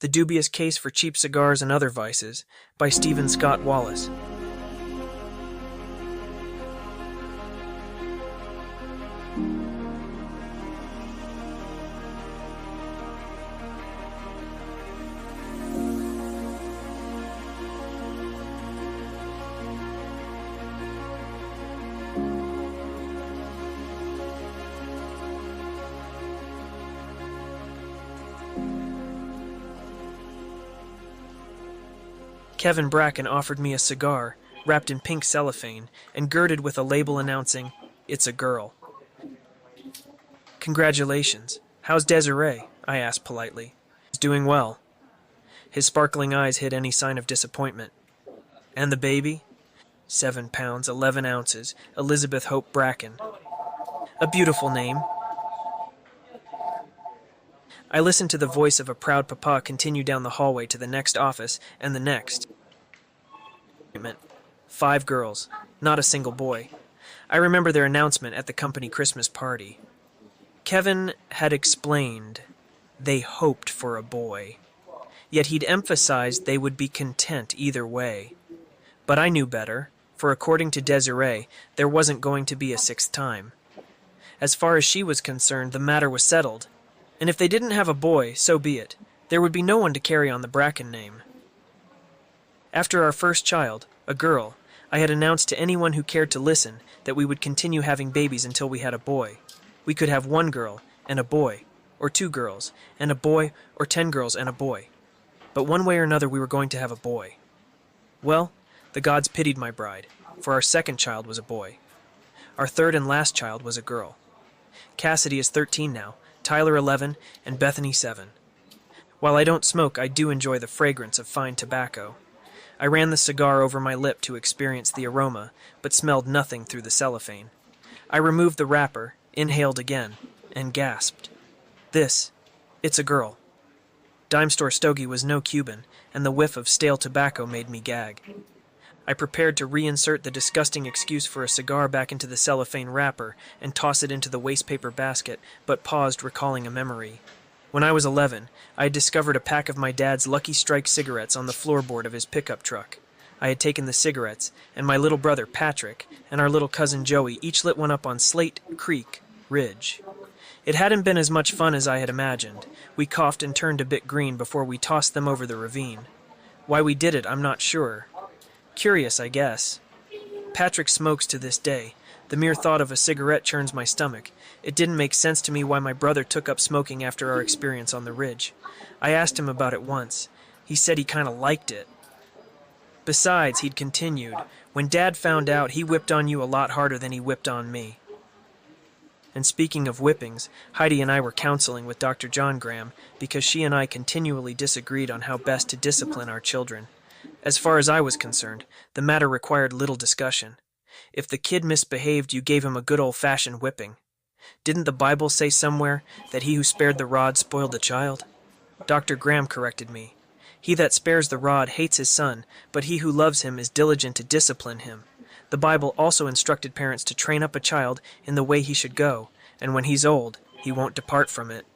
The Dubious Case for Cheap Cigars and Other Vices by Stephen Scott Wallace. Kevin Bracken offered me a cigar, wrapped in pink cellophane, and girded with a label announcing, "It's a girl." "Congratulations. How's Desiree?" I asked politely. "He's doing well." His sparkling eyes hid any sign of disappointment. "And the baby?" 7 pounds, 11 ounces, Elizabeth Hope Bracken. "A beautiful name." I listened to the voice of a proud papa continue down the hallway to the next office and the next. 5 girls, not a single boy. I remember their announcement at the company Christmas party. Kevin had explained they hoped for a boy, yet he'd emphasized they would be content either way. But I knew better, for according to Desiree, there wasn't going to be a 6th time. As far as she was concerned, the matter was settled. And if they didn't have a boy, so be it. There would be no one to carry on the Bracken name. After our first child, a girl, I had announced to anyone who cared to listen that we would continue having babies until we had a boy. We could have 1 girl and a boy, or 2 girls and a boy, or 10 girls and a boy. But one way or another we were going to have a boy. Well, the gods pitied my bride, for our 2nd child was a boy. Our 3rd and last child was a girl. Cassidy is 13 now, Tyler 11, and Bethany 7. While I don't smoke, I do enjoy the fragrance of fine tobacco. I ran the cigar over my lip to experience the aroma, but smelled nothing through the cellophane. I removed the wrapper, inhaled again, and gasped. It's a girl. Dime store stogie was no Cuban, and the whiff of stale tobacco made me gag. I prepared to reinsert the disgusting excuse for a cigar back into the cellophane wrapper and toss it into the wastepaper basket, but paused, recalling a memory. When I was 11, I had discovered a pack of my dad's Lucky Strike cigarettes on the floorboard of his pickup truck. I had taken the cigarettes, and my little brother Patrick and our little cousin Joey each lit one up on Slate Creek Ridge. It hadn't been as much fun as I had imagined. We coughed and turned a bit green before we tossed them over the ravine. Why we did it, I'm not sure. Curious, I guess. Patrick smokes to this day. The mere thought of a cigarette churns my stomach. It didn't make sense to me why my brother took up smoking after our experience on the ridge. I asked him about it once. He said he kind of liked it. Besides, he'd continued, when Dad found out, he whipped on you a lot harder than he whipped on me. And speaking of whippings, Heidi and I were counseling with Dr. John Graham because she and I continually disagreed on how best to discipline our children. As far as I was concerned, the matter required little discussion. If the kid misbehaved, you gave him a good old-fashioned whipping. Didn't the Bible say somewhere that he who spared the rod spoiled the child? Dr. Graham corrected me. He that spares the rod hates his son, but he who loves him is diligent to discipline him. The Bible also instructed parents to train up a child in the way he should go, and when he's old, he won't depart from it.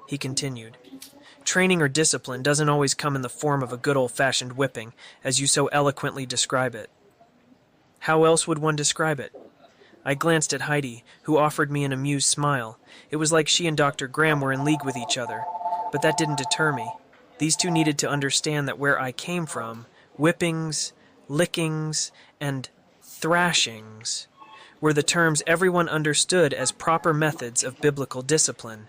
He continued. Training or discipline doesn't always come in the form of a good old-fashioned whipping, as you so eloquently describe it. How else would one describe it? I glanced at Heidi, who offered me an amused smile. It was like she and Dr. Graham were in league with each other. But that didn't deter me. These two needed to understand that where I came from, whippings, lickings, and thrashings were the terms everyone understood as proper methods of biblical discipline.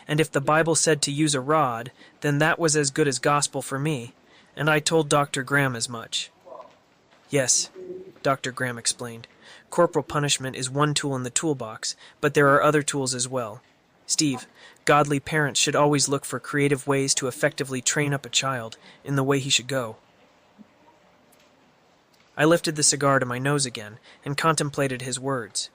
And if the Bible said to use a rod, then that was as good as gospel for me, and I told Dr. Graham as much. Yes, Dr. Graham explained. Corporal punishment is one tool in the toolbox, but there are other tools as well. Steve, godly parents should always look for creative ways to effectively train up a child in the way he should go. I lifted the cigar to my nose again and contemplated his words.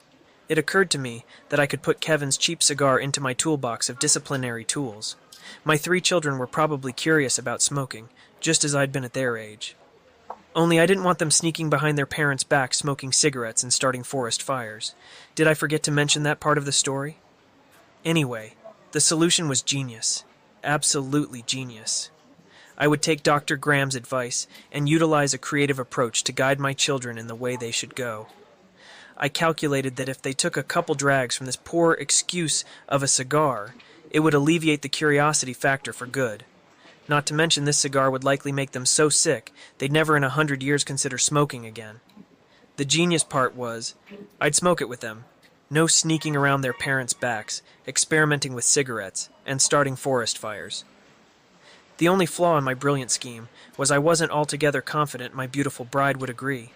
It occurred to me that I could put Kevin's cheap cigar into my toolbox of disciplinary tools. My 3 children were probably curious about smoking, just as I'd been at their age. Only I didn't want them sneaking behind their parents' back smoking cigarettes and starting forest fires. Did I forget to mention that part of the story? Anyway, The solution was genius. Absolutely genius. I would take Dr. Graham's advice and utilize a creative approach to guide my children in the way they should go. I calculated that if they took a couple drags from this poor excuse of a cigar, it would alleviate the curiosity factor for good. Not to mention this cigar would likely make them so sick they'd never in 100 years consider smoking again. The genius part was, I'd smoke it with them. No sneaking around their parents' backs, experimenting with cigarettes, and starting forest fires. The only flaw in my brilliant scheme was I wasn't altogether confident my beautiful bride would agree.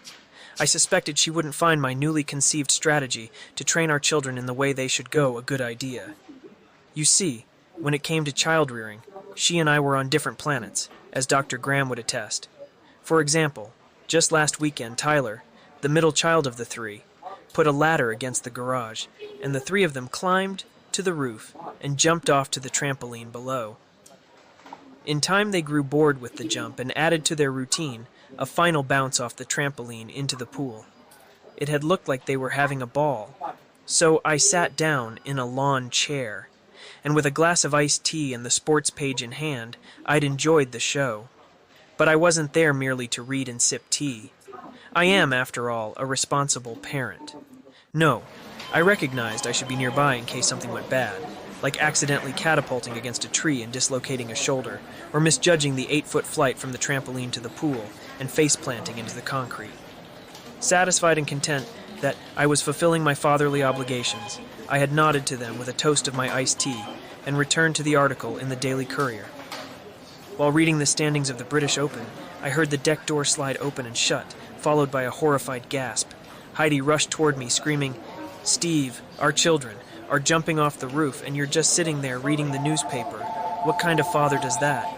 I suspected she wouldn't find my newly conceived strategy to train our children in the way they should go a good idea. You see, when it came to child rearing, she and I were on different planets, as Dr. Graham would attest. For example, just last weekend Tyler, the middle child of the three, put a ladder against the garage, and the three of them climbed to the roof and jumped off to the trampoline below. In time they grew bored with the jump and added to their routine a final bounce off the trampoline into the pool. It had looked like they were having a ball, so I sat down in a lawn chair, and with a glass of iced tea and the sports page in hand, I'd enjoyed the show. But I wasn't there merely to read and sip tea. I am, after all, a responsible parent. No, I recognized I should be nearby in case something went bad, like accidentally catapulting against a tree and dislocating a shoulder, or misjudging the 8-foot flight from the trampoline to the pool and face-planting into the concrete. Satisfied and content that I was fulfilling my fatherly obligations, I had nodded to them with a toast of my iced tea and returned to the article in the Daily Courier. While reading the standings of the British Open, I heard the deck door slide open and shut, followed by a horrified gasp. Heidi rushed toward me, screaming, "Steve, our children are jumping off the roof and you're just sitting there reading the newspaper. What kind of father does that?"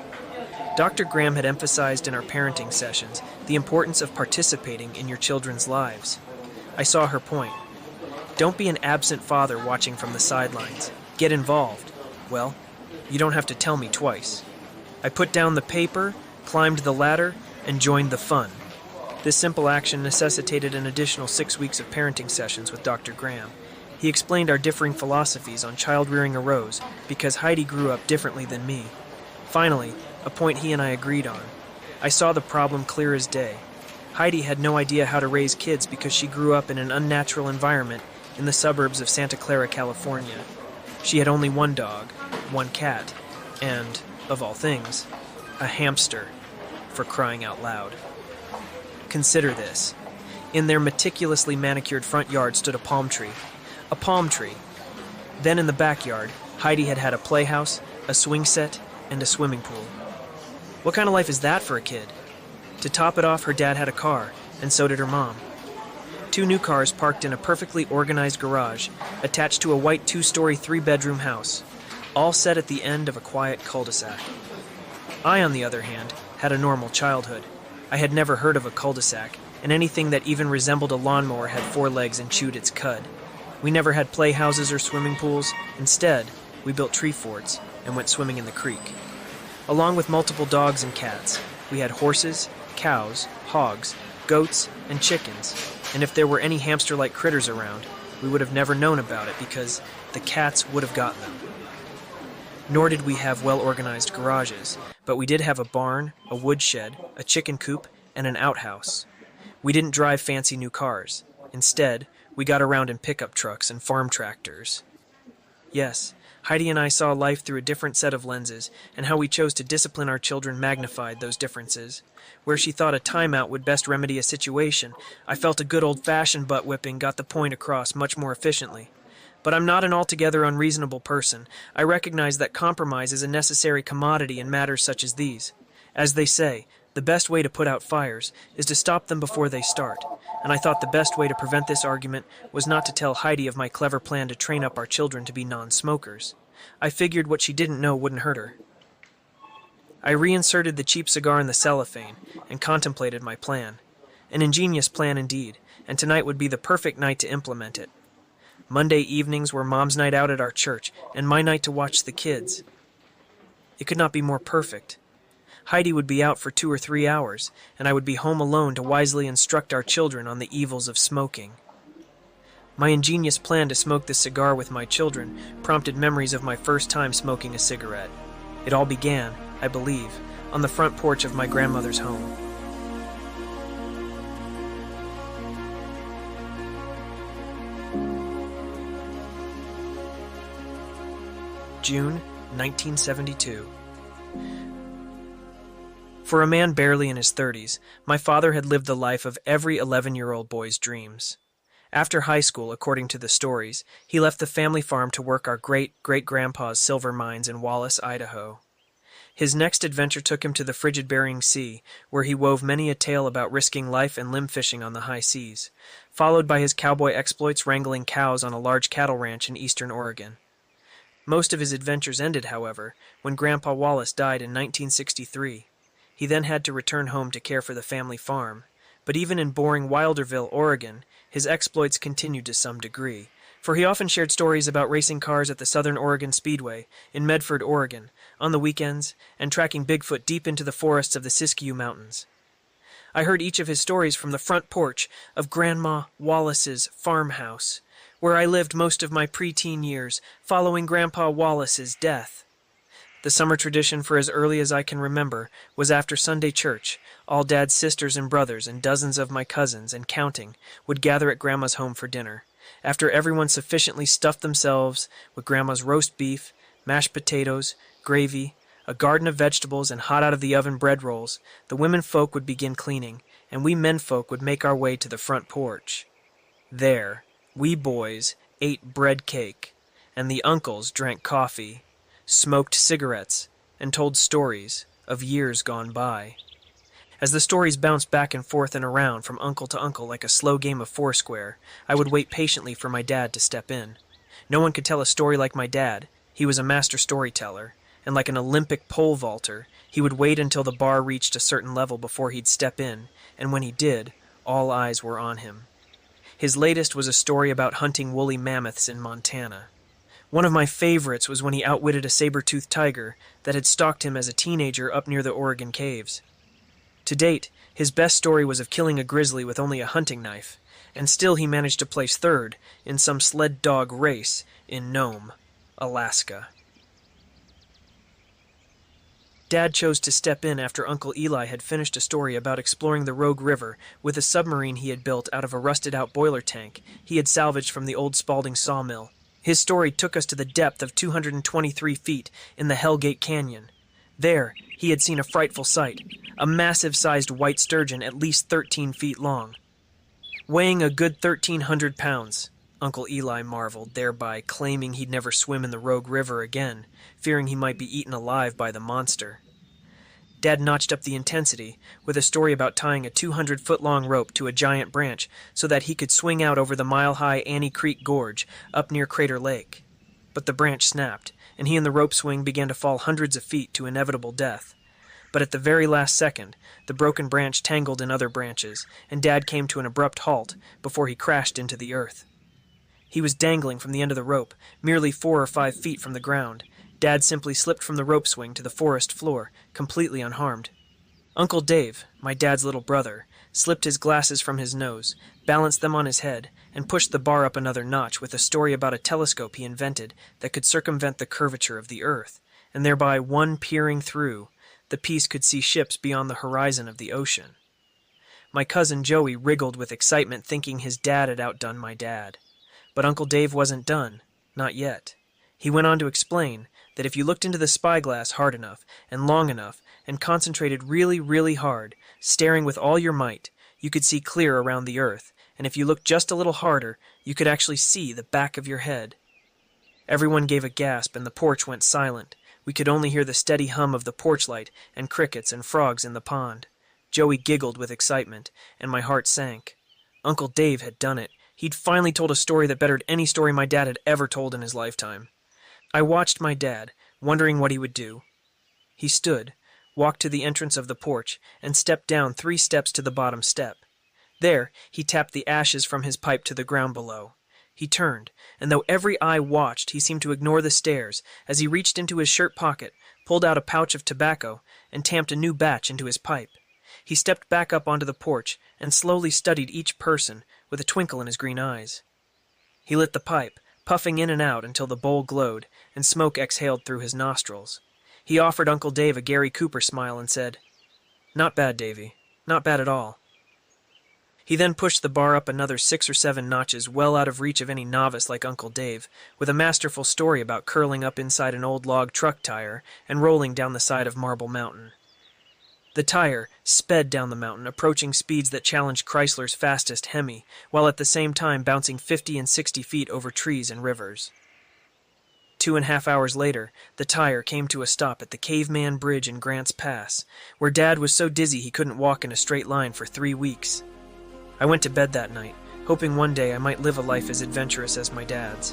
Dr. Graham had emphasized in our parenting sessions the importance of participating in your children's lives. I saw her point. Don't be an absent father watching from the sidelines. Get involved. Well, you don't have to tell me twice. I put down the paper, climbed the ladder, and joined the fun. This simple action necessitated an additional 6 weeks of parenting sessions with Dr. Graham. He explained our differing philosophies on child rearing arose because Heidi grew up differently than me. Finally, a point he and I agreed on. I saw the problem clear as day. Heidi had no idea how to raise kids because she grew up in an unnatural environment in the suburbs of Santa Clara, California. She had only one dog, one cat, and, of all things, a hamster, for crying out loud. Consider this. In their meticulously manicured front yard stood a palm tree. A palm tree. Then in the backyard, Heidi had had a playhouse, a swing set, and a swimming pool. What kind of life is that for a kid? To top it off, her dad had a car, and so did her mom. 2 new cars parked in a perfectly organized garage, attached to a white 2-story 3-bedroom house, all set at the end of a quiet cul-de-sac. I, on the other hand, had a normal childhood. I had never heard of a cul-de-sac, and anything that even resembled a lawnmower had 4 legs and chewed its cud. We never had playhouses or swimming pools. Instead, we built tree forts and went swimming in the creek. Along with multiple dogs and cats, we had horses, cows, hogs, goats, and chickens, and if there were any hamster-like critters around, we would have never known about it because the cats would have gotten them. Nor did we have well-organized garages, but we did have a barn, a woodshed, a chicken coop, and an outhouse. We didn't drive fancy new cars. Instead, we got around in pickup trucks and farm tractors. Yes, Heidi and I saw life through a different set of lenses, and how we chose to discipline our children magnified those differences. Where she thought a timeout would best remedy a situation, I felt a good old-fashioned butt-whipping got the point across much more efficiently. But I'm not an altogether unreasonable person. I recognize that compromise is a necessary commodity in matters such as these. As they say, the best way to put out fires is to stop them before they start, and I thought the best way to prevent this argument was not to tell Heidi of my clever plan to train up our children to be non-smokers. I figured what she didn't know wouldn't hurt her. I reinserted the cheap cigar in the cellophane and contemplated my plan. An ingenious plan indeed, and tonight would be the perfect night to implement it. Monday evenings were Mom's night out at our church, and my night to watch the kids. It could not be more perfect. Heidi would be out for 2 or 3 hours, and I would be home alone to wisely instruct our children on the evils of smoking. My ingenious plan to smoke this cigar with my children prompted memories of my first time smoking a cigarette. It all began, I believe, on the front porch of my grandmother's home. June 1972. For a man barely in his 30s, my father had lived the life of every 11-year-old boy's dreams. After high school, according to the stories, he left the family farm to work our great-great-grandpa's silver mines in Wallace, Idaho. His next adventure took him to the frigid Bering Sea, where he wove many a tale about risking life and limb fishing on the high seas, followed by his cowboy exploits wrangling cows on a large cattle ranch in eastern Oregon. Most of his adventures ended, however, when Grandpa Wallace died in 1963. He then had to return home to care for the family farm, but even in boring Wilderville, Oregon, his exploits continued to some degree, for he often shared stories about racing cars at the Southern Oregon Speedway, in Medford, Oregon, on the weekends, and tracking Bigfoot deep into the forests of the Siskiyou Mountains. I heard each of his stories from the front porch of Grandma Wallace's farmhouse, where I lived most of my preteen years, following Grandpa Wallace's death. The summer tradition for as early as I can remember was after Sunday church, all Dad's sisters and brothers and dozens of my cousins, and counting, would gather at Grandma's home for dinner. After everyone sufficiently stuffed themselves with Grandma's roast beef, mashed potatoes, gravy, a garden of vegetables, and hot-out-of-the-oven bread rolls, the women folk would begin cleaning, and we men folk would make our way to the front porch. There, we boys ate bread cake, and the uncles drank coffee, smoked cigarettes, and told stories of years gone by. As the stories bounced back and forth and around from uncle to uncle like a slow game of Foursquare, I would wait patiently for my dad to step in. No one could tell a story like my dad. He was a master storyteller, and like an Olympic pole vaulter, he would wait until the bar reached a certain level before he'd step in, and when he did, all eyes were on him. His latest was a story about hunting woolly mammoths in Montana. One of my favorites was when he outwitted a saber-toothed tiger that had stalked him as a teenager up near the Oregon caves. To date, his best story was of killing a grizzly with only a hunting knife, and still he managed to place third in some sled dog race in Nome, Alaska. Dad chose to step in after Uncle Eli had finished a story about exploring the Rogue River with a submarine he had built out of a rusted-out boiler tank he had salvaged from the old Spalding sawmill. His story took us to the depth of 223 feet in the Hellgate Canyon. There, he had seen a frightful sight, a massive-sized white sturgeon at least 13 feet long. Weighing a good 1,300 pounds, Uncle Eli marveled, thereby claiming he'd never swim in the Rogue River again, fearing he might be eaten alive by the monster. Dad notched up the intensity with a story about tying a 200-foot-long rope to a giant branch so that he could swing out over the mile-high Annie Creek Gorge up near Crater Lake. But the branch snapped, and he and the rope swing began to fall hundreds of feet to inevitable death. But at the very last second, the broken branch tangled in other branches, and Dad came to an abrupt halt before he crashed into the earth. He was dangling from the end of the rope, merely 4 or 5 feet from the ground. Dad simply slipped from the rope swing to the forest floor, completely unharmed. Uncle Dave, my dad's little brother, slipped his glasses from his nose, balanced them on his head, and pushed the bar up another notch with a story about a telescope he invented that could circumvent the curvature of the earth, and thereby, one peering through, the piece could see ships beyond the horizon of the ocean. My cousin Joey wriggled with excitement thinking his dad had outdone my dad. But Uncle Dave wasn't done. Not yet. He went on to explain that if you looked into the spyglass hard enough and long enough and concentrated really, really hard, staring with all your might, you could see clear around the earth, and if you looked just a little harder, you could actually see the back of your head. Everyone gave a gasp and the porch went silent. We could only hear the steady hum of the porch light and crickets and frogs in the pond. Joey giggled with excitement, and my heart sank. Uncle Dave had done it. He'd finally told a story that bettered any story my dad had ever told in his lifetime. I watched my dad, wondering what he would do. He stood, walked to the entrance of the porch, and stepped down 3 steps to the bottom step. There, he tapped the ashes from his pipe to the ground below. He turned, and though every eye watched, he seemed to ignore the stares as he reached into his shirt pocket, pulled out a pouch of tobacco, and tamped a new batch into his pipe. He stepped back up onto the porch and slowly studied each person with a twinkle in his green eyes. He lit the pipe, puffing in and out until the bowl glowed and smoke exhaled through his nostrils. He offered Uncle Dave a Gary Cooper smile and said, "Not bad, Davy. Not bad at all." He then pushed the bar up another 6 or 7 notches, well out of reach of any novice like Uncle Dave, with a masterful story about curling up inside an old log truck tire and rolling down the side of Marble Mountain. The tire sped down the mountain, approaching speeds that challenged Chrysler's fastest Hemi, while at the same time bouncing 50 and 60 feet over trees and rivers. 2.5 hours later, the tire came to a stop at the Caveman Bridge in Grants Pass, where Dad was so dizzy he couldn't walk in a straight line for 3 weeks. I went to bed that night, hoping one day I might live a life as adventurous as my dad's.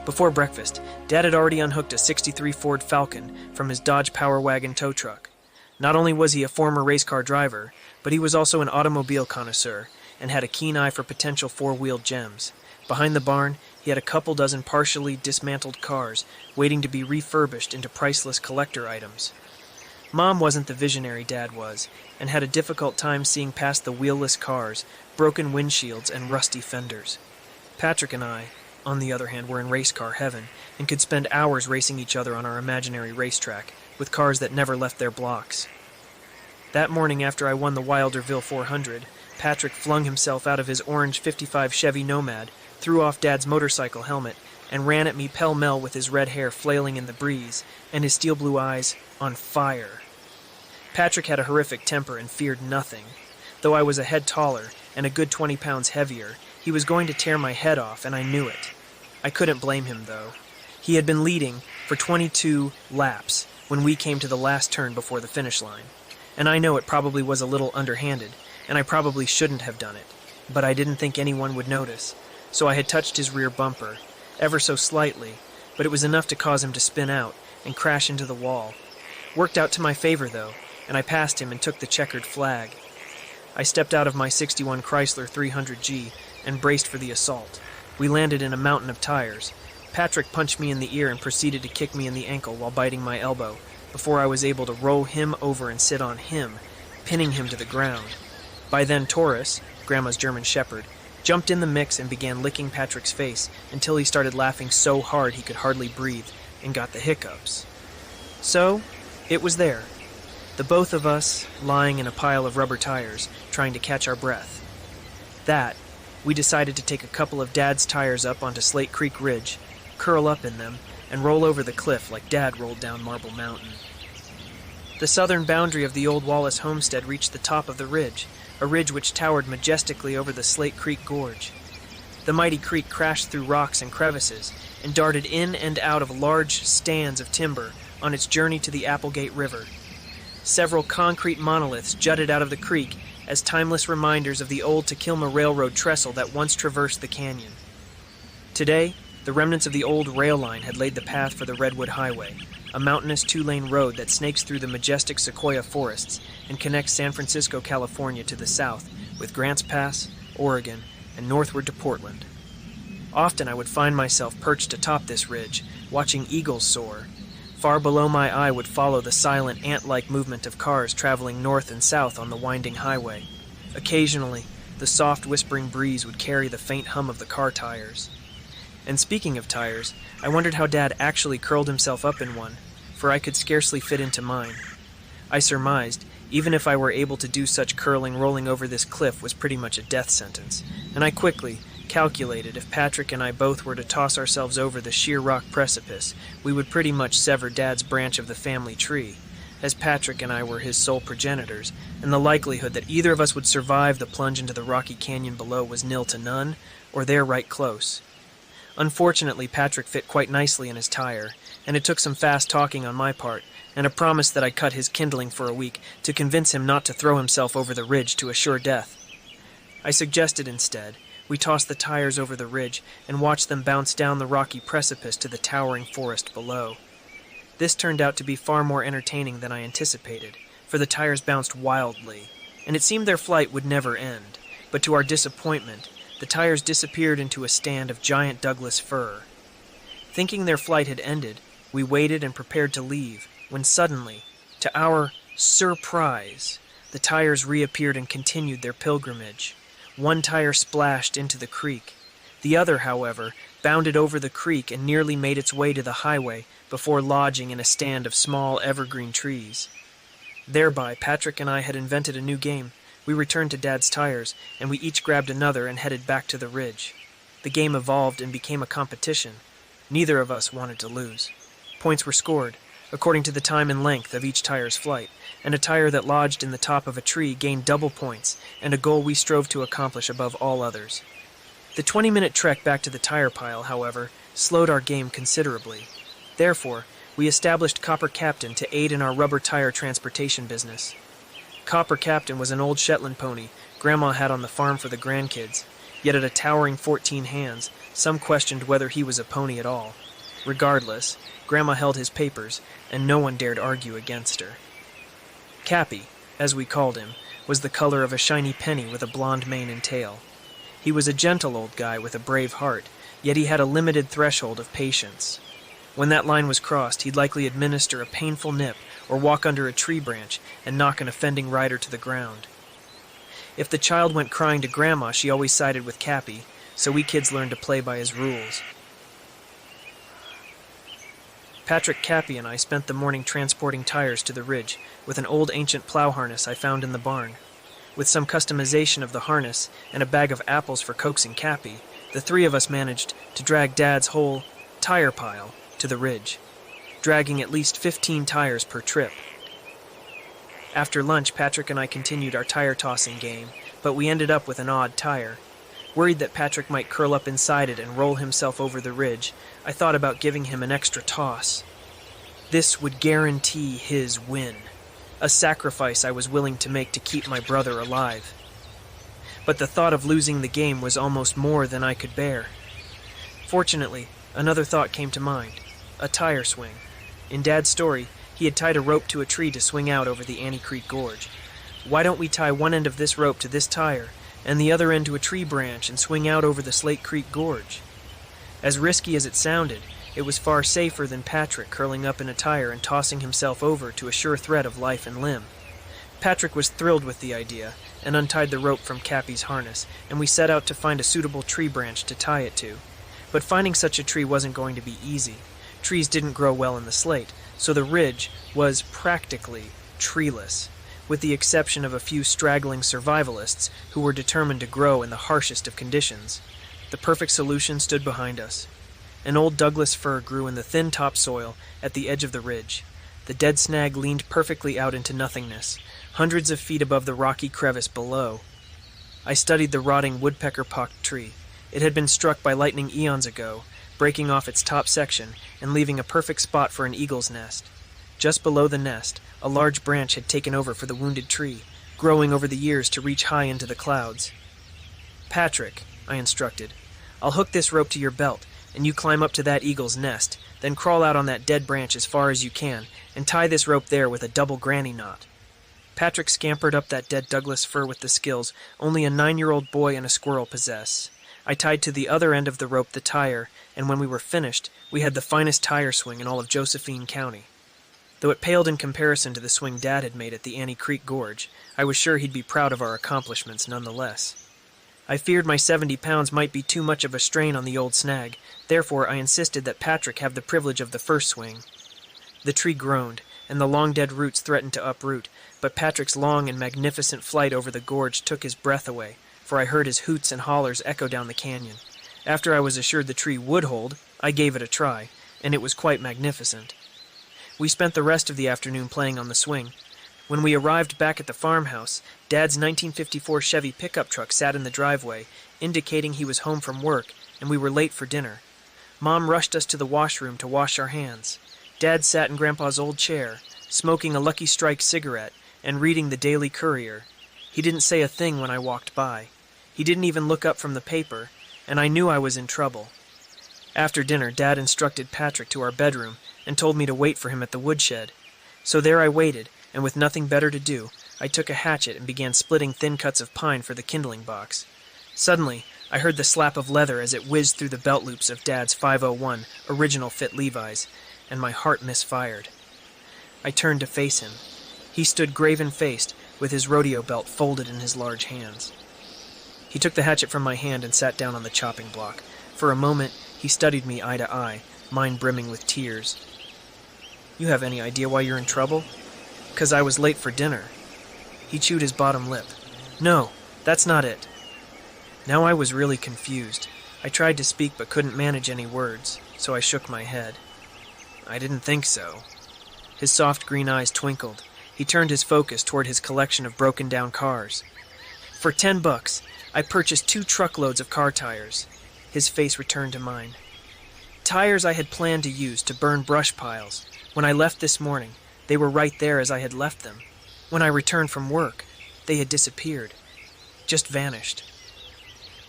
Before breakfast, Dad had already unhooked a '63 Ford Falcon from his Dodge Power Wagon tow truck. Not only was he a former race car driver, but he was also an automobile connoisseur and had a keen eye for potential four-wheeled gems. Behind the barn, he had a couple dozen partially dismantled cars waiting to be refurbished into priceless collector items. Mom wasn't the visionary Dad was, and had a difficult time seeing past the wheelless cars, broken windshields, and rusty fenders. Patrick and I, on the other hand, were in race car heaven and could spend hours racing each other on our imaginary racetrack with cars that never left their blocks. That morning after I won the Wilderville 400, Patrick flung himself out of his orange '55 Chevy Nomad, threw off Dad's motorcycle helmet, and ran at me pell-mell with his red hair flailing in the breeze and his steel blue eyes on fire. Patrick had a horrific temper and feared nothing. Though I was a head taller and a good 20 pounds heavier, he was going to tear my head off, and I knew it. I couldn't blame him, though. He had been leading for 22 laps when we came to the last turn before the finish line. And I know it probably was a little underhanded, and I probably shouldn't have done it. But I didn't think anyone would notice, so I had touched his rear bumper, ever so slightly, but it was enough to cause him to spin out and crash into the wall. Worked out to my favor, though, and I passed him and took the checkered flag. I stepped out of my '61 Chrysler 300G and braced for the assault. We landed in a mountain of tires. Patrick punched me in the ear and proceeded to kick me in the ankle while biting my elbow, before I was able to roll him over and sit on him, pinning him to the ground. By then Taurus, Grandma's German Shepherd, jumped in the mix and began licking Patrick's face until he started laughing so hard he could hardly breathe and got the hiccups. So, it was there, the both of us lying in a pile of rubber tires, trying to catch our breath. We decided to take a couple of Dad's tires up onto Slate Creek Ridge, curl up in them, and roll over the cliff like Dad rolled down Marble Mountain. The southern boundary of the old Wallace homestead reached the top of the ridge, a ridge which towered majestically over the Slate Creek Gorge. The mighty creek crashed through rocks and crevices and darted in and out of large stands of timber on its journey to the Applegate River. Several concrete monoliths jutted out of the creek as timeless reminders of the old Takilma Railroad trestle that once traversed the canyon. Today, the remnants of the old rail line had laid the path for the Redwood Highway, a mountainous 2-lane road that snakes through the majestic sequoia forests and connects San Francisco, California to the south with Grants Pass, Oregon, and northward to Portland. Often I would find myself perched atop this ridge, watching eagles soar. Far below my eye would follow the silent ant-like movement of cars traveling north and south on the winding highway. Occasionally, the soft whispering breeze would carry the faint hum of the car tires. And speaking of tires, I wondered how Dad actually curled himself up in one, for I could scarcely fit into mine. I surmised, even if I were able to do such curling, rolling over this cliff was pretty much a death sentence, and I quickly calculated if Patrick and I both were to toss ourselves over the sheer rock precipice, we would pretty much sever Dad's branch of the family tree, as Patrick and I were his sole progenitors, and the likelihood that either of us would survive the plunge into the rocky canyon below was nil to none, or there right close. Unfortunately, Patrick fit quite nicely in his tire, and it took some fast talking on my part, and a promise that I'd cut his kindling for a week to convince him not to throw himself over the ridge to a sure death. I suggested instead we toss the tires over the ridge and watch them bounce down the rocky precipice to the towering forest below. This turned out to be far more entertaining than I anticipated, for the tires bounced wildly, and it seemed their flight would never end. But to our disappointment, the tires disappeared into a stand of giant Douglas fir. Thinking their flight had ended, we waited and prepared to leave, when suddenly, to our surprise, the tires reappeared and continued their pilgrimage. One tire splashed into the creek. The other, however, bounded over the creek and nearly made its way to the highway before lodging in a stand of small evergreen trees. Thereby, Patrick and I had invented a new game. We returned to Dad's tires, and we each grabbed another and headed back to the ridge. The game evolved and became a competition. Neither of us wanted to lose. Points were scored, according to the time and length of each tire's flight, and a tire that lodged in the top of a tree gained double points, and a goal we strove to accomplish above all others. The 20-minute trek back to the tire pile, however, slowed our game considerably. Therefore, we established Copper Captain to aid in our rubber tire transportation business. Copper Captain was an old Shetland pony Grandma had on the farm for the grandkids, yet at a towering 14 hands, some questioned whether he was a pony at all. Regardless, Grandma held his papers, and no one dared argue against her. Cappy, as we called him, was the color of a shiny penny with a blonde mane and tail. He was a gentle old guy with a brave heart, yet he had a limited threshold of patience. When that line was crossed, he'd likely administer a painful nip or walk under a tree branch and knock an offending rider to the ground. If the child went crying to Grandma, she always sided with Cappy, so we kids learned to play by his rules. Patrick, Cappy, and I spent the morning transporting tires to the ridge with an old ancient plow harness I found in the barn. With some customization of the harness and a bag of apples for coaxing Cappy, the three of us managed to drag Dad's whole tire pile to the ridge, dragging at least 15 tires per trip. After lunch, Patrick and I continued our tire tossing game, but we ended up with an odd tire. Worried that Patrick might curl up inside it and roll himself over the ridge, I thought about giving him an extra toss. This would guarantee his win, a sacrifice I was willing to make to keep my brother alive. But the thought of losing the game was almost more than I could bear. Fortunately, another thought came to mind, a tire swing. In Dad's story, he had tied a rope to a tree to swing out over the Annie Creek Gorge. Why don't we tie one end of this rope to this tire and the other end to a tree branch and swing out over the Slate Creek Gorge? As risky as it sounded, it was far safer than Patrick curling up in a tire and tossing himself over to a sure threat of life and limb. Patrick was thrilled with the idea and untied the rope from Cappy's harness, and we set out to find a suitable tree branch to tie it to. But finding such a tree wasn't going to be easy. Trees didn't grow well in the Slate, so the ridge was practically treeless, with the exception of a few straggling survivalists who were determined to grow in the harshest of conditions. The perfect solution stood behind us. An old Douglas fir grew in the thin topsoil at the edge of the ridge. The dead snag leaned perfectly out into nothingness, hundreds of feet above the rocky crevice below. I studied the rotting woodpecker-pocked tree. It had been struck by lightning eons ago, breaking off its top section and leaving a perfect spot for an eagle's nest. Just below the nest, a large branch had taken over for the wounded tree, growing over the years to reach high into the clouds. "Patrick," I instructed, "I'll hook this rope to your belt, and you climb up to that eagle's nest, then crawl out on that dead branch as far as you can, and tie this rope there with a double granny knot." Patrick scampered up that dead Douglas fir with the skills only a 9-year-old boy and a squirrel possess. I tied to the other end of the rope the tire, and when we were finished, we had the finest tire swing in all of Josephine County. Though it paled in comparison to the swing Dad had made at the Annie Creek Gorge, I was sure he'd be proud of our accomplishments nonetheless. I feared my 70 pounds might be too much of a strain on the old snag, therefore I insisted that Patrick have the privilege of the first swing. The tree groaned, and the long-dead roots threatened to uproot, but Patrick's long and magnificent flight over the gorge took his breath away, for I heard his hoots and hollers echo down the canyon. After I was assured the tree would hold, I gave it a try, and it was quite magnificent. We spent the rest of the afternoon playing on the swing. When we arrived back at the farmhouse, Dad's 1954 Chevy pickup truck sat in the driveway, indicating he was home from work, and we were late for dinner. Mom rushed us to the washroom to wash our hands. Dad sat in Grandpa's old chair, smoking a Lucky Strike cigarette and reading the Daily Courier. He didn't say a thing when I walked by. He didn't even look up from the paper, and I knew I was in trouble. After dinner, Dad instructed Patrick to our bedroom and told me to wait for him at the woodshed. So there I waited, and with nothing better to do, I took a hatchet and began splitting thin cuts of pine for the kindling box. Suddenly, I heard the slap of leather as it whizzed through the belt loops of Dad's 501 original fit Levi's, and my heart misfired. I turned to face him. He stood graven-faced, with his rodeo belt folded in his large hands. He took the hatchet from my hand and sat down on the chopping block. For a moment, he studied me eye to eye, mine brimming with tears. "You have any idea why you're in trouble?" "'Cause I was late for dinner." He chewed his bottom lip. "No, that's not it." Now I was really confused. I tried to speak but couldn't manage any words, so I shook my head. "I didn't think so." His soft green eyes twinkled. He turned his focus toward his collection of broken-down cars. "For $10, I purchased 2 truckloads of car tires." His face returned to mine. "Tires I had planned to use to burn brush piles. When I left this morning, they were right there as I had left them. When I returned from work, they had disappeared. Just vanished."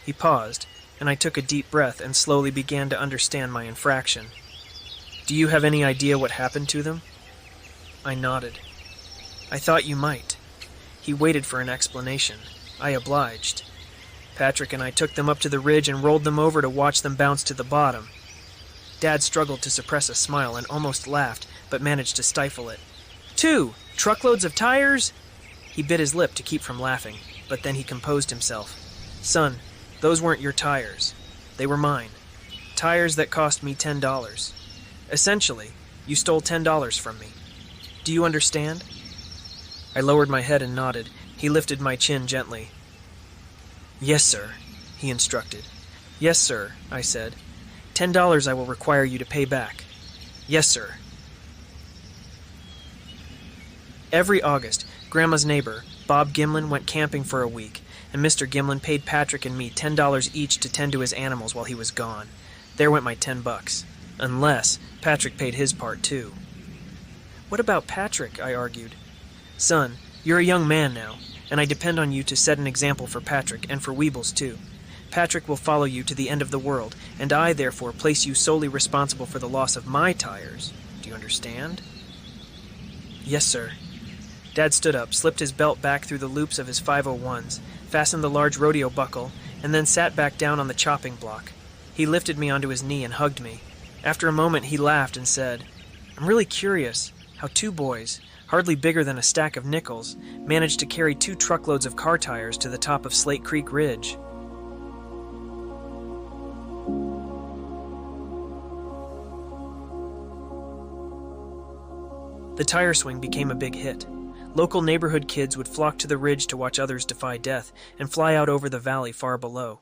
He paused, and I took a deep breath and slowly began to understand my infraction. "Do you have any idea what happened to them?" I nodded. "I thought you might." He waited for an explanation. I obliged. "Patrick and I took them up to the ridge and rolled them over to watch them bounce to the bottom." Dad struggled to suppress a smile and almost laughed, but managed to stifle it. "2 truckloads of tires?" He bit his lip to keep from laughing, but then he composed himself. "Son, those weren't your tires. They were mine. Tires that cost me $10. Essentially, you stole $10 from me. Do you understand?" I lowered my head and nodded. He lifted my chin gently. "Yes, sir," he instructed. "Yes, sir," I said. $10 I will require you to pay back." "Yes, sir." Every August, Grandma's neighbor, Bob Gimlin, went camping for a week, and Mr. Gimlin paid Patrick and me $10 each to tend to his animals while he was gone. There went my $10. Unless Patrick paid his part, too. "What about Patrick?" I argued. "Son, you're a young man now, and I depend on you to set an example for Patrick and for Weebles, too. Patrick will follow you to the end of the world, and I, therefore, place you solely responsible for the loss of my tires. Do you understand?" "Yes, sir." Dad stood up, slipped his belt back through the loops of his 501s, fastened the large rodeo buckle, and then sat back down on the chopping block. He lifted me onto his knee and hugged me. After a moment, he laughed and said, "I'm really curious how 2 boys, hardly bigger than a stack of nickels, managed to carry 2 truckloads of car tires to the top of Slate Creek Ridge." The tire swing became a big hit. Local neighborhood kids would flock to the ridge to watch others defy death and fly out over the valley far below.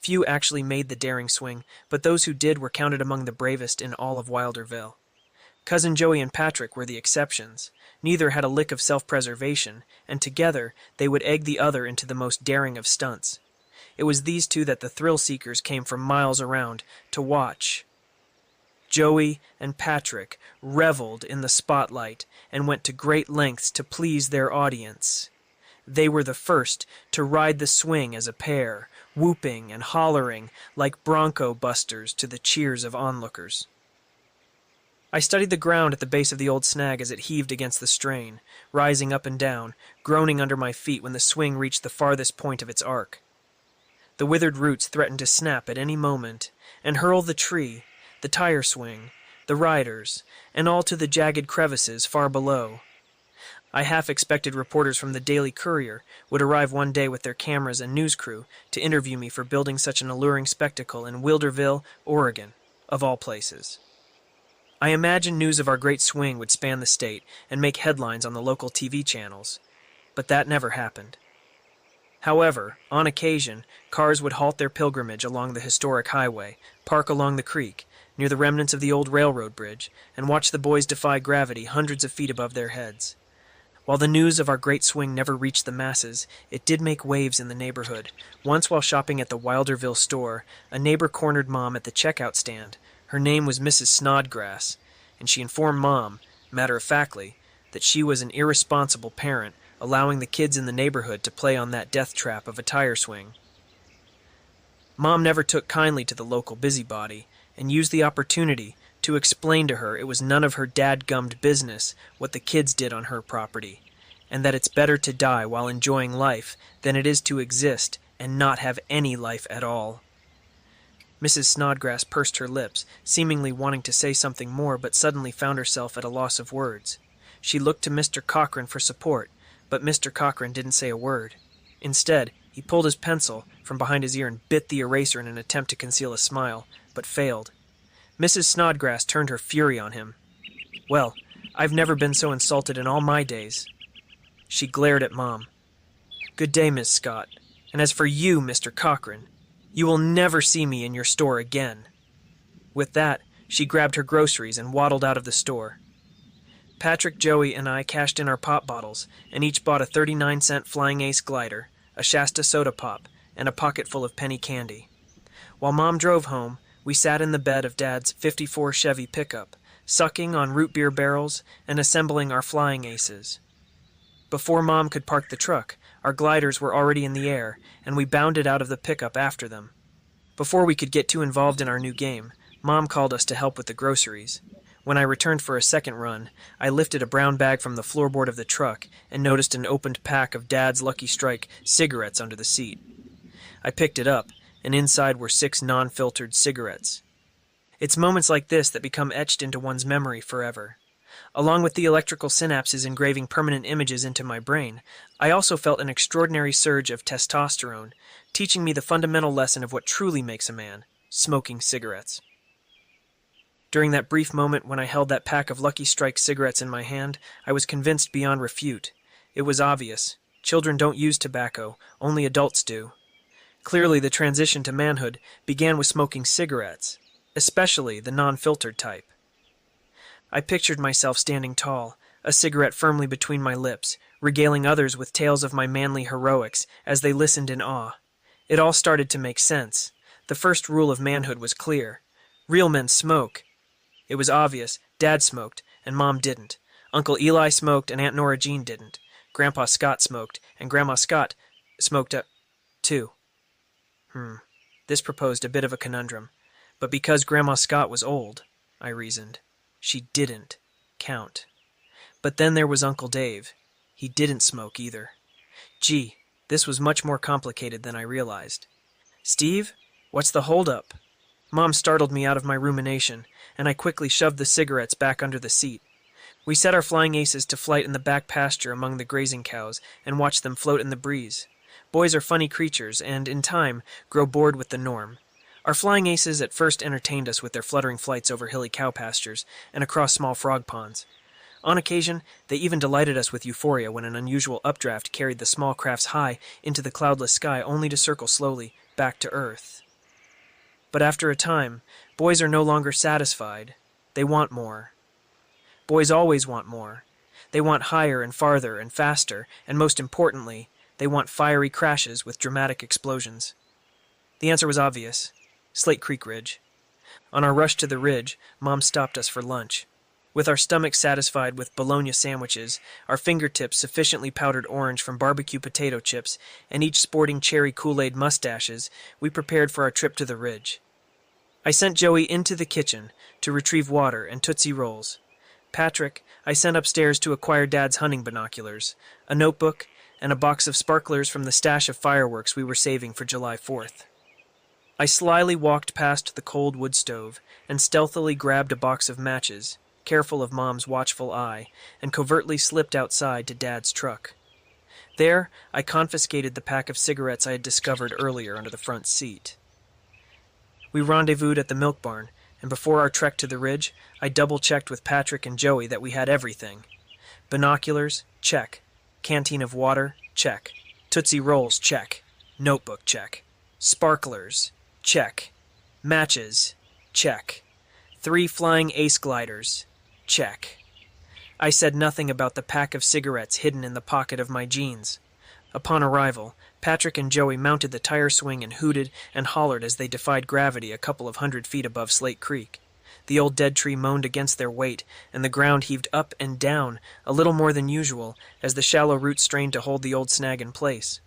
Few actually made the daring swing, but those who did were counted among the bravest in all of Wilderville. Cousin Joey and Patrick were the exceptions. Neither had a lick of self-preservation, and together they would egg the other into the most daring of stunts. It was these 2 that the thrill-seekers came from miles around to watch. Joey and Patrick reveled in the spotlight and went to great lengths to please their audience. They were the first to ride the swing as a pair, whooping and hollering like bronco busters to the cheers of onlookers. I studied the ground at the base of the old snag as it heaved against the strain, rising up and down, groaning under my feet when the swing reached the farthest point of its arc. The withered roots threatened to snap at any moment and hurl the tree, the tire swing, the riders, and all to the jagged crevices far below. I half expected reporters from the Daily Courier would arrive one day with their cameras and news crew to interview me for building such an alluring spectacle in Wilderville, Oregon, of all places. I imagined news of our great swing would span the state and make headlines on the local TV channels, but that never happened. However, on occasion, cars would halt their pilgrimage along the historic highway, park along the creek, near the remnants of the old railroad bridge, and watch the boys defy gravity hundreds of feet above their heads. While the news of our great swing never reached the masses, it did make waves in the neighborhood. Once while shopping at the Wilderville store, a neighbor cornered Mom at the checkout stand. Her name was Mrs. Snodgrass, and she informed Mom, matter-of-factly, that she was an irresponsible parent, allowing the kids in the neighborhood to play on that death trap of a tire swing. Mom never took kindly to the local busybody, and used the opportunity to explain to her it was none of her dad-gummed business what the kids did on her property, and that it's better to die while enjoying life than it is to exist and not have any life at all. Mrs. Snodgrass pursed her lips, seemingly wanting to say something more, but suddenly found herself at a loss of words. She looked to Mr. Cochran for support, but Mr. Cochran didn't say a word. Instead, he pulled his pencil from behind his ear and bit the eraser in an attempt to conceal a smile, but failed. Mrs. Snodgrass turned her fury on him. "Well, I've never been so insulted in all my days." She glared at Mom. "Good day, Miss Scott. And as for you, Mr. Cochran, you will never see me in your store again." With that, she grabbed her groceries and waddled out of the store. Patrick, Joey, and I cashed in our pop bottles, and each bought a 39-cent Flying Ace glider, a Shasta soda pop, and a pocketful of penny candy. While Mom drove home, we sat in the bed of Dad's '54 Chevy pickup, sucking on root beer barrels and assembling our Flying Aces. Before Mom could park the truck, our gliders were already in the air, and we bounded out of the pickup after them. Before we could get too involved in our new game, Mom called us to help with the groceries. When I returned for a second run, I lifted a brown bag from the floorboard of the truck and noticed an opened pack of Dad's Lucky Strike cigarettes under the seat. I picked it up, and inside were 6 non-filtered cigarettes. It's moments like this that become etched into one's memory forever. Along with the electrical synapses engraving permanent images into my brain, I also felt an extraordinary surge of testosterone, teaching me the fundamental lesson of what truly makes a man: smoking cigarettes. During that brief moment when I held that pack of Lucky Strike cigarettes in my hand, I was convinced beyond refute. It was obvious. Children don't use tobacco, only adults do. Clearly, the transition to manhood began with smoking cigarettes, especially the non-filtered type. I pictured myself standing tall, a cigarette firmly between my lips, regaling others with tales of my manly heroics as they listened in awe. It all started to make sense. The first rule of manhood was clear. Real men smoke. It was obvious. Dad smoked, and Mom didn't. Uncle Eli smoked, and Aunt Nora Jean didn't. Grandpa Scott smoked, and Grandma Scott smoked too. This proposed a bit of a conundrum. But because Grandma Scott was old, I reasoned, she didn't count. But then there was Uncle Dave. He didn't smoke either. Gee, this was much more complicated than I realized. "Steve, what's the holdup?" Mom startled me out of my rumination, and I quickly shoved the cigarettes back under the seat. We set our Flying Aces to flight in the back pasture among the grazing cows and watched them float in the breeze. Boys are funny creatures and, in time, grow bored with the norm. Our Flying Aces at first entertained us with their fluttering flights over hilly cow pastures and across small frog ponds. On occasion, they even delighted us with euphoria when an unusual updraft carried the small crafts high into the cloudless sky only to circle slowly back to earth. But after a time, boys are no longer satisfied. They want more. Boys always want more. They want higher and farther and faster, and most importantly, they want fiery crashes with dramatic explosions. The answer was obvious. Slate Creek Ridge. On our rush to the ridge, Mom stopped us for lunch. With our stomachs satisfied with bologna sandwiches, our fingertips sufficiently powdered orange from barbecue potato chips, and each sporting cherry Kool-Aid mustaches, we prepared for our trip to the ridge. I sent Joey into the kitchen to retrieve water and Tootsie Rolls. Patrick, I sent upstairs to acquire Dad's hunting binoculars, a notebook, and a box of sparklers from the stash of fireworks we were saving for July 4th. I slyly walked past the cold wood stove and stealthily grabbed a box of matches, careful of Mom's watchful eye, and covertly slipped outside to Dad's truck. There, I confiscated the pack of cigarettes I had discovered earlier under the front seat. We rendezvoused at the milk barn, and before our trek to the ridge, I double-checked with Patrick and Joey that we had everything. Binoculars, check. Canteen of water, check. Tootsie Rolls, check. Notebook, check. Sparklers, check. Matches, check. 3 Flying Ace gliders, check. I said nothing about the pack of cigarettes hidden in the pocket of my jeans. Upon arrival, Patrick and Joey mounted the tire swing and hooted and hollered as they defied gravity a couple of 100 feet above Slate Creek. The old dead tree moaned against their weight, and the ground heaved up and down, a little more than usual, as the shallow roots strained to hold the old snag in place.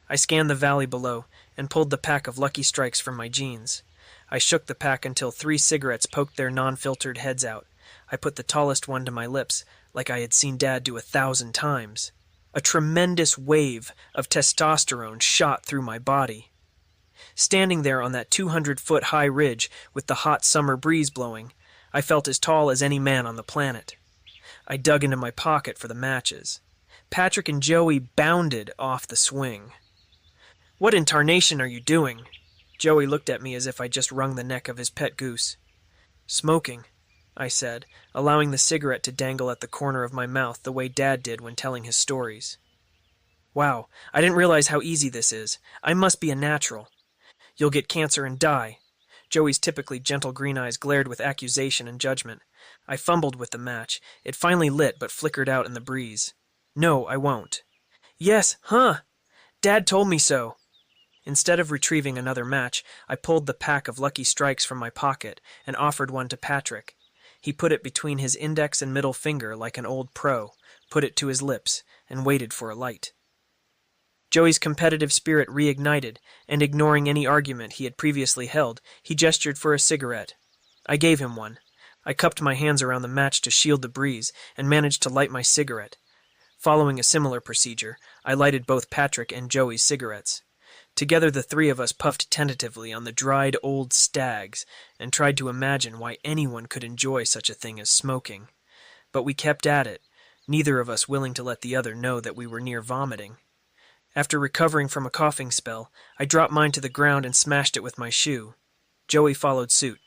I scanned the valley below, and pulled the pack of Lucky Strikes from my jeans. I shook the pack until 3 cigarettes poked their non-filtered heads out. I put the tallest one to my lips, like I had seen Dad do 1,000 times. A tremendous wave of testosterone shot through my body. Standing there on that 200-foot high ridge with the hot summer breeze blowing, I felt as tall as any man on the planet. I dug into my pocket for the matches. Patrick and Joey bounded off the swing. "What in tarnation are you doing?" Joey looked at me as if I'd just wrung the neck of his pet goose. "Smoking," I said, allowing the cigarette to dangle at the corner of my mouth the way Dad did when telling his stories. "Wow, I didn't realize how easy this is. I must be a natural." "You'll get cancer and die." Joey's typically gentle green eyes glared with accusation and judgment. I fumbled with the match. It finally lit but flickered out in the breeze. "No, I won't." "Yes, huh? Dad told me so." Instead of retrieving another match, I pulled the pack of Lucky Strikes from my pocket and offered one to Patrick. He put it between his index and middle finger like an old pro, put it to his lips, and waited for a light. Joey's competitive spirit reignited, and ignoring any argument he had previously held, he gestured for a cigarette. I gave him one. I cupped my hands around the match to shield the breeze, and managed to light my cigarette. Following a similar procedure, I lighted both Patrick and Joey's cigarettes. Together the three of us puffed tentatively on the dried old stags, and tried to imagine why anyone could enjoy such a thing as smoking. But we kept at it, neither of us willing to let the other know that we were near vomiting. After recovering from a coughing spell, I dropped mine to the ground and smashed it with my shoe. Joey followed suit.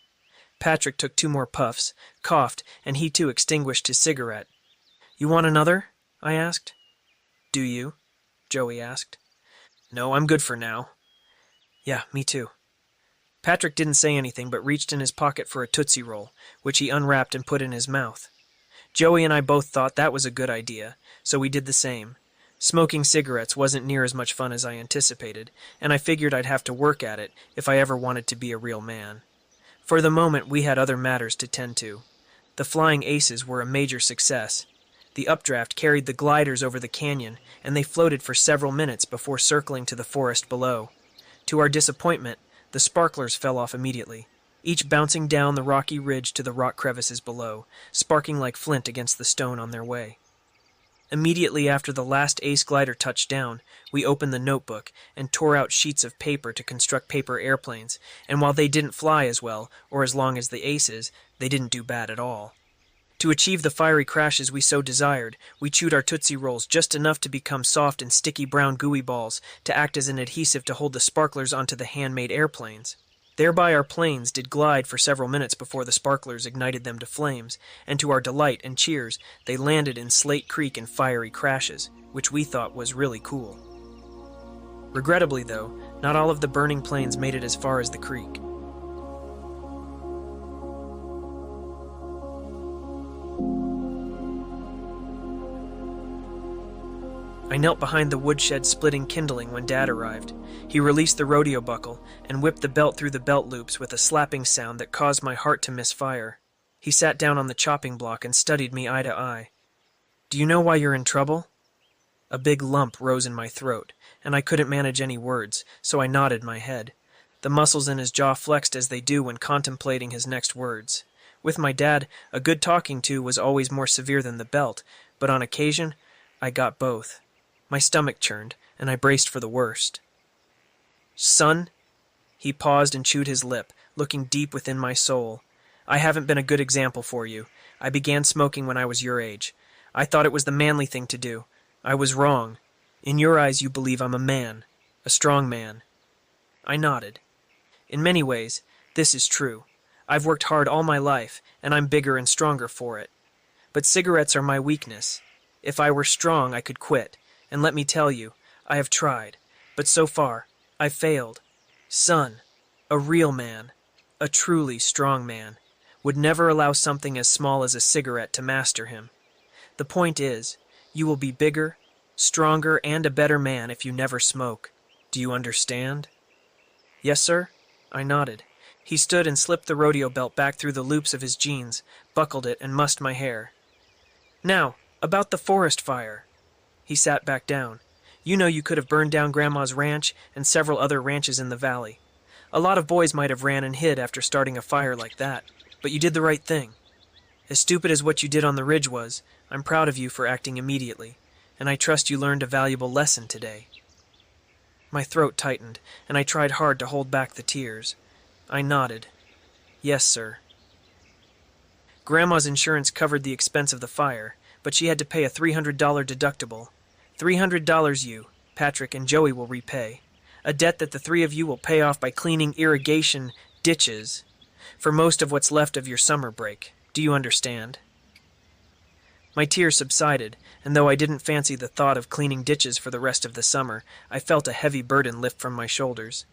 Patrick took 2 more puffs, coughed, and he too extinguished his cigarette. "You want another?" I asked. "Do you?" Joey asked. "No, I'm good for now." "Yeah, me too." Patrick didn't say anything but reached in his pocket for a Tootsie Roll, which he unwrapped and put in his mouth. Joey and I both thought that was a good idea, so we did the same. Smoking cigarettes wasn't near as much fun as I anticipated, and I figured I'd have to work at it if I ever wanted to be a real man. For the moment, we had other matters to tend to. The Flying Aces were a major success. The updraft carried the gliders over the canyon, and they floated for several minutes before circling to the forest below. To our disappointment, the sparklers fell off immediately, each bouncing down the rocky ridge to the rock crevices below, sparking like flint against the stone on their way. Immediately after the last ace glider touched down, we opened the notebook and tore out sheets of paper to construct paper airplanes, and while they didn't fly as well, or as long as the aces, they didn't do bad at all. To achieve the fiery crashes we so desired, we chewed our Tootsie Rolls just enough to become soft and sticky brown gooey balls to act as an adhesive to hold the sparklers onto the handmade airplanes. Thereby our planes did glide for several minutes before the sparklers ignited them to flames, and to our delight and cheers, they landed in Slate Creek in fiery crashes, which we thought was really cool. Regrettably, though, not all of the burning planes made it as far as the creek. I knelt behind the woodshed splitting kindling when Dad arrived. He released the rodeo buckle and whipped the belt through the belt loops with a slapping sound that caused my heart to misfire. He sat down on the chopping block and studied me eye to eye. "Do you know why you're in trouble?" A big lump rose in my throat, and I couldn't manage any words, so I nodded my head. The muscles in his jaw flexed as they do when contemplating his next words. With my dad, a good talking to was always more severe than the belt, but on occasion, I got both. My stomach churned, and I braced for the worst. "Son," he paused and chewed his lip, looking deep within my soul. "I haven't been a good example for you. I began smoking when I was your age. I thought it was the manly thing to do. I was wrong. In your eyes you believe I'm a man, a strong man." I nodded. "In many ways, this is true. I've worked hard all my life, and I'm bigger and stronger for it. But cigarettes are my weakness. If I were strong, I could quit. And let me tell you, I have tried, but so far, I've failed. Son, a real man, a truly strong man, would never allow something as small as a cigarette to master him. The point is, you will be bigger, stronger, and a better man if you never smoke. Do you understand?" "Yes, sir." I nodded. He stood and slipped the rodeo belt back through the loops of his jeans, buckled it, and mussed my hair. "Now, about the forest fire." He sat back down. "You know you could have burned down Grandma's ranch and several other ranches in the valley. A lot of boys might have ran and hid after starting a fire like that, but you did the right thing. As stupid as what you did on the ridge was, I'm proud of you for acting immediately. and I trust you learned a valuable lesson today." My throat tightened, and I tried hard to hold back the tears. I nodded. "Yes, sir." Grandma's insurance covered the expense of the fire, but she had to pay a $300 deductible. $300 you, Patrick, and Joey will repay. A debt that the three of you will pay off by cleaning irrigation ditches for most of what's left of your summer break. Do you understand? My tears subsided, and though I didn't fancy the thought of cleaning ditches for the rest of the summer, I felt a heavy burden lift from my shoulders.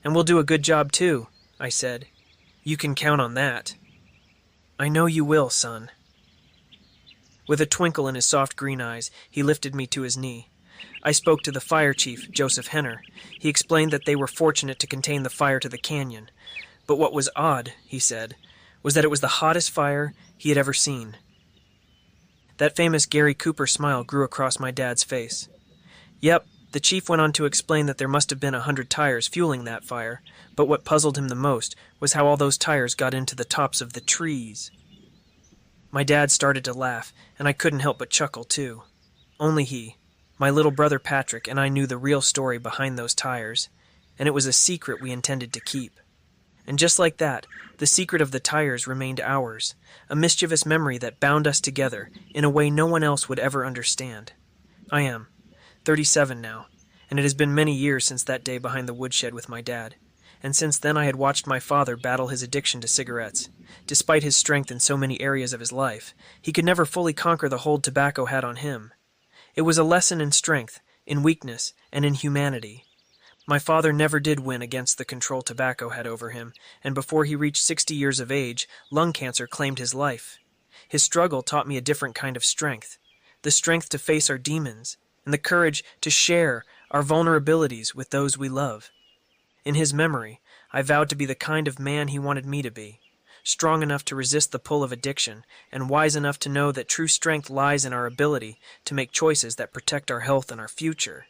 "And we'll do a good job too," I said. "You can count on that." "I know you will, son." With a twinkle in his soft green eyes, he lifted me to his knee. I spoke to the fire chief, Joseph Henner. He explained that they were fortunate to contain the fire to the canyon. But what was odd, he said, was that it was the hottest fire he had ever seen. That famous Gary Cooper smile grew across my dad's face. Yep, the chief went on to explain that there must have been 100 tires fueling that fire, but what puzzled him the most was how all those tires got into the tops of the trees. My dad started to laugh, and I couldn't help but chuckle too. Only he, my little brother Patrick, and I knew the real story behind those tires, and it was a secret we intended to keep. And just like that, the secret of the tires remained ours, a mischievous memory that bound us together in a way no one else would ever understand. I am 37 now, and it has been many years since that day behind the woodshed with my dad. And since then I had watched my father battle his addiction to cigarettes. Despite his strength in so many areas of his life, he could never fully conquer the hold tobacco had on him. It was a lesson in strength, in weakness, and in humanity. My father never did win against the control tobacco had over him, and before he reached 60 years of age, lung cancer claimed his life. His struggle taught me a different kind of strength, the strength to face our demons, and the courage to share our vulnerabilities with those we love. In his memory, I vowed to be the kind of man he wanted me to be, strong enough to resist the pull of addiction, and wise enough to know that true strength lies in our ability to make choices that protect our health and our future.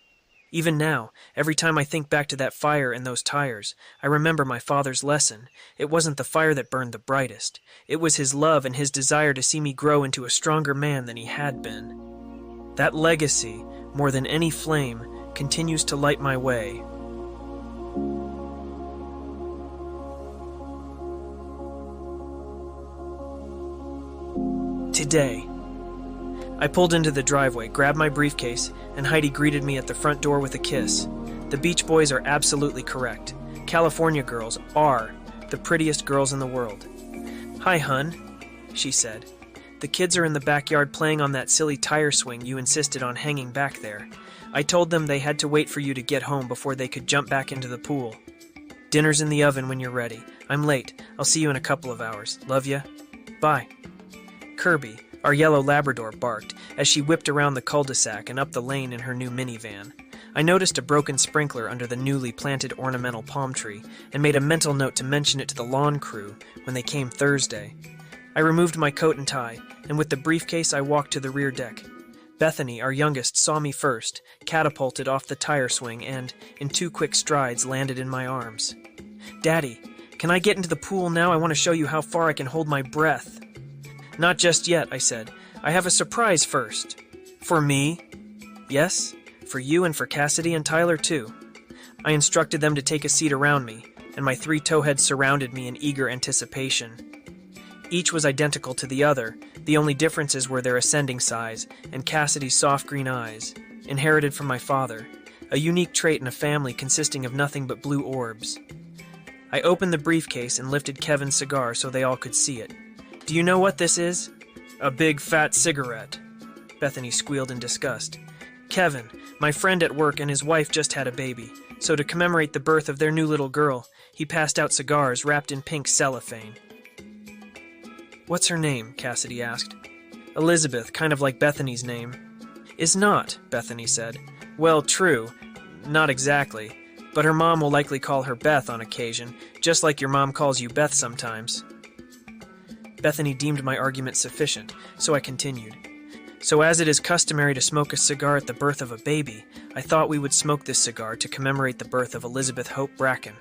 Even now, every time I think back to that fire and those tires, I remember my father's lesson. It wasn't the fire that burned the brightest. It was his love and his desire to see me grow into a stronger man than he had been. That legacy, more than any flame, continues to light my way. Today. I pulled into the driveway, grabbed my briefcase, and Heidi greeted me at the front door with a kiss. The Beach Boys are absolutely correct. California girls are the prettiest girls in the world. "Hi, hun," she said. "The kids are in the backyard playing on that silly tire swing you insisted on hanging back there. I told them they had to wait for you to get home before they could jump back into the pool. Dinner's in the oven when you're ready. I'm late. I'll see you in a couple of hours. Love ya. Bye." Kirby, our yellow Labrador, barked as she whipped around the cul-de-sac and up the lane in her new minivan. I noticed a broken sprinkler under the newly planted ornamental palm tree and made a mental note to mention it to the lawn crew when they came Thursday. I removed my coat and tie, and with the briefcase I walked to the rear deck. Bethany, our youngest, saw me first, catapulted off the tire swing and, in 2 quick strides, landed in my arms. "Daddy, can I get into the pool now? I want to show you how far I can hold my breath." "Not just yet," I said. "I have a surprise first." "For me?" "Yes, for you and for Cassidy and Tyler, too." I instructed them to take a seat around me, and my 3 towheads surrounded me in eager anticipation. Each was identical to the other. The only differences were their ascending size and Cassidy's soft green eyes, inherited from my father, a unique trait in a family consisting of nothing but blue orbs. I opened the briefcase and lifted Kevin's cigar so they all could see it. "Do you know what this is?" "A big fat cigarette," Bethany squealed in disgust. "Kevin, my friend at work, and his wife just had a baby, so to commemorate the birth of their new little girl, he passed out cigars wrapped in pink cellophane." "What's her name?" Cassidy asked. "Elizabeth, kind of like Bethany's name." "Is not," Bethany said. "Well, true. Not exactly. But her mom will likely call her Beth on occasion, just like your mom calls you Beth sometimes." Bethany deemed my argument sufficient, so I continued. "So as it is customary to smoke a cigar at the birth of a baby, I thought we would smoke this cigar to commemorate the birth of Elizabeth Hope Bracken."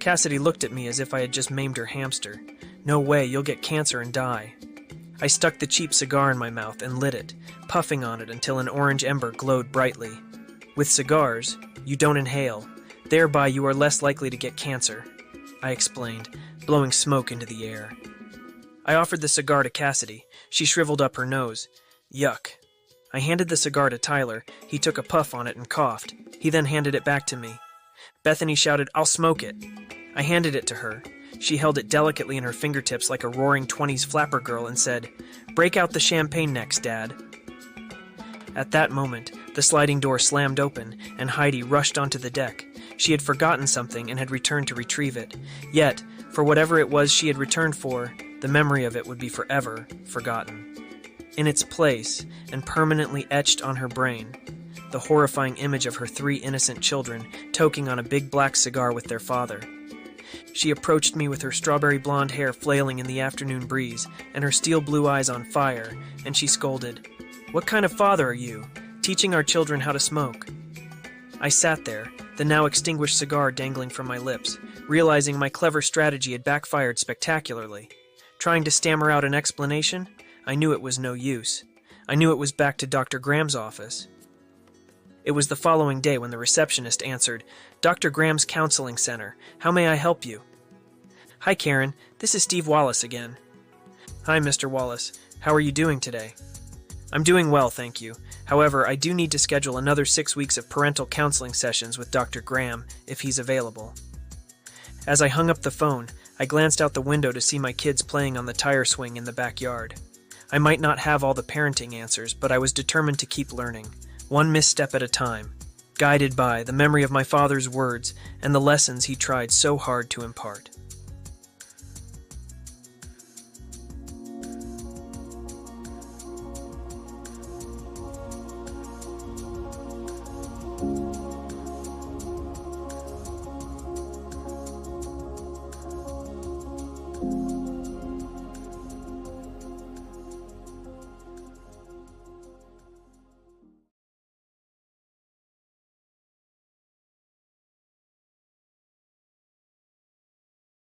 Cassidy looked at me as if I had just maimed her hamster. "No way, you'll get cancer and die." I stuck the cheap cigar in my mouth and lit it, puffing on it until an orange ember glowed brightly. With cigars, you don't inhale. Thereby, you are less likely to get cancer, I explained, blowing smoke into the air. I offered the cigar to Cassidy. She shriveled up her nose. Yuck. I handed the cigar to Tyler. He took a puff on it and coughed. He then handed it back to me. Bethany shouted, "I'll smoke it." I handed it to her. She held it delicately in her fingertips like a roaring 20s flapper girl and said, "Break out the champagne next, Dad." At that moment, the sliding door slammed open, and Heidi rushed onto the deck. She had forgotten something and had returned to retrieve it. Yet, for whatever it was she had returned for, the memory of it would be forever forgotten. In its place, and permanently etched on her brain, the horrifying image of her 3 innocent children toking on a big black cigar with their father. She approached me with her strawberry blonde hair flailing in the afternoon breeze and her steel blue eyes on fire, and she scolded, "What kind of father are you, teaching our children how to smoke?" I sat there, the now extinguished cigar dangling from my lips, realizing my clever strategy had backfired spectacularly. Trying to stammer out an explanation, I knew it was no use. I knew it was back to Dr. Graham's office. It was the following day when the receptionist answered, "Dr. Graham's Counseling Center. How may I help you?" "Hi, Karen. This is Steve Wallace again." "Hi, Mr. Wallace. How are you doing today?" "I'm doing well, thank you. However, I do need to schedule another 6 weeks of parental counseling sessions with Dr. Graham, if he's available." As I hung up the phone, I glanced out the window to see my kids playing on the tire swing in the backyard. I might not have all the parenting answers, but I was determined to keep learning, one misstep at a time, guided by the memory of my father's words and the lessons he tried so hard to impart.